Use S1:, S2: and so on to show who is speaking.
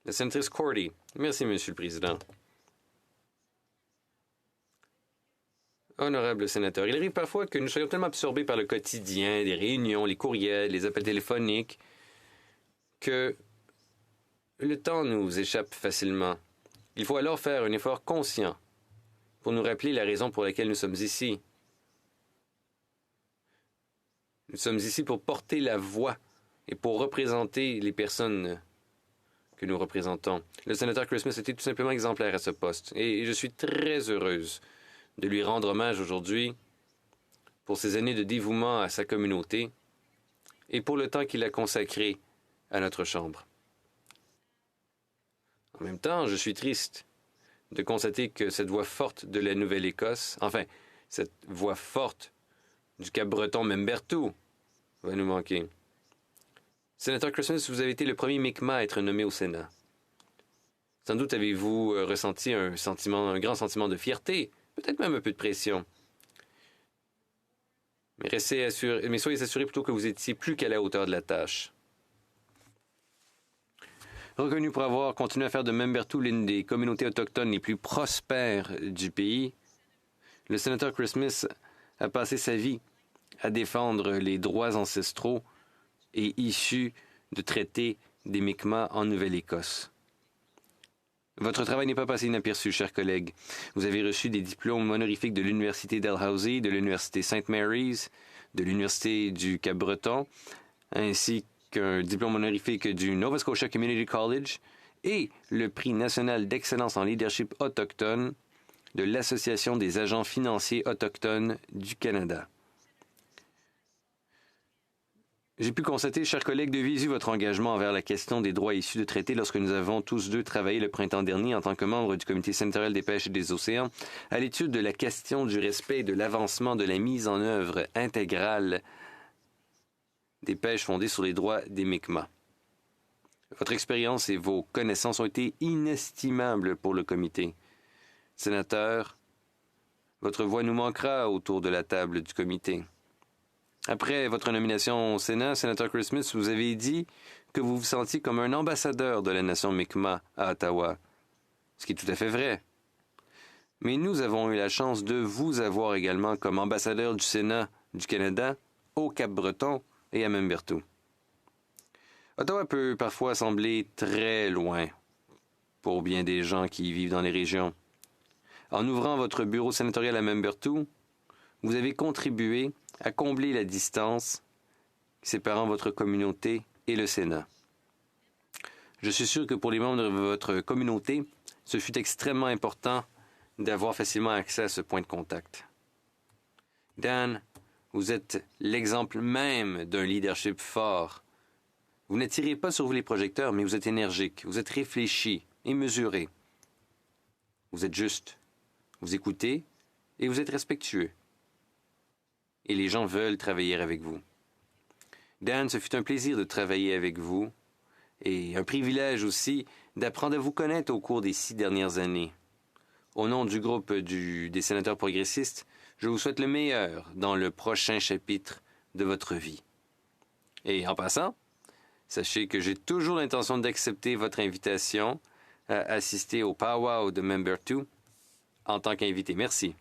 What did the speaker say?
S1: La sénatrice Cordy. Merci, Monsieur le Président. Honorable sénateur, il arrive parfois que nous soyons tellement absorbés par le quotidien, les réunions, les courriels, les appels téléphoniques, que le temps nous échappe facilement. Il faut alors faire un effort conscient pour nous rappeler la raison pour laquelle nous sommes ici. Nous sommes ici pour porter la voix et pour représenter les personnes que nous représentons. Le sénateur Christmas était tout simplement exemplaire à ce poste et je suis très heureuse de lui rendre hommage aujourd'hui pour ses années de dévouement à sa communauté et pour le temps qu'il a consacré à notre Chambre. En même temps, je suis triste de constater que cette voix forte de la Nouvelle-Écosse, enfin, cette voix forte du Cap-Breton Membertou, va nous manquer. Sénateur Christmas, vous avez été le premier Mi'kmaq à être nommé au Sénat. Sans doute avez-vous ressenti un grand sentiment de fierté, peut-être même un peu de pression. Mais soyez assurés plutôt que vous étiez plus qu'à la hauteur de la tâche. Reconnu pour avoir continué à faire de Membertou l'une des communautés autochtones les plus prospères du pays, le sénateur Christmas a passé sa vie à défendre les droits ancestraux et issus de traités des Mi'kmaq en Nouvelle-Écosse. Votre travail n'est pas passé inaperçu, chers collègues. Vous avez reçu des diplômes honorifiques de l'Université Dalhousie, de l'Université St. Mary's, de l'Université du Cap-Breton, ainsi qu'un diplôme honorifique du Nova Scotia Community College et le prix national d'excellence en leadership autochtone de l'Association des agents financiers autochtones du Canada. J'ai pu constater, chers collègues, de visu votre engagement envers la question des droits issus de traités lorsque nous avons tous deux travaillé le printemps dernier en tant que membres du Comité sénatorial des pêches et des océans à l'étude de la question du respect et de l'avancement de la mise en œuvre intégrale des pêches fondées sur les droits des Mi'kmaq. Votre expérience et vos connaissances ont été inestimables pour le Comité. Sénateur, votre voix nous manquera autour de la table du Comité. Après votre nomination au Sénat, sénateur Christmas, vous avez dit que vous vous sentiez comme un ambassadeur de la nation Mi'kmaq à Ottawa, ce qui est tout à fait vrai. Mais nous avons eu la chance de vous avoir également comme ambassadeur du Sénat du Canada au Cap-Breton et à Membertou. Ottawa peut parfois sembler très loin pour bien des gens qui y vivent dans les régions. En ouvrant votre bureau sénatorial à Membertou, vous avez contribué à combler la distance séparant votre communauté et le Sénat. Je suis sûr que pour les membres de votre communauté, ce fut extrêmement important d'avoir facilement accès à ce point de contact. Dan, vous êtes l'exemple même d'un leadership fort. Vous n'attirez pas sur vous les projecteurs, mais vous êtes énergique, vous êtes réfléchi et mesuré. Vous êtes juste, vous écoutez et vous êtes respectueux. Et les gens veulent travailler avec vous. Dan, ce fut un plaisir de travailler avec vous et un privilège aussi d'apprendre à vous connaître au cours des 6 dernières années. Au nom du groupe des sénateurs progressistes, je vous souhaite le meilleur dans le prochain chapitre de votre vie. Et en passant, sachez que j'ai toujours l'intention d'accepter votre invitation à assister au powwow de Membertou en tant qu'invité. Merci.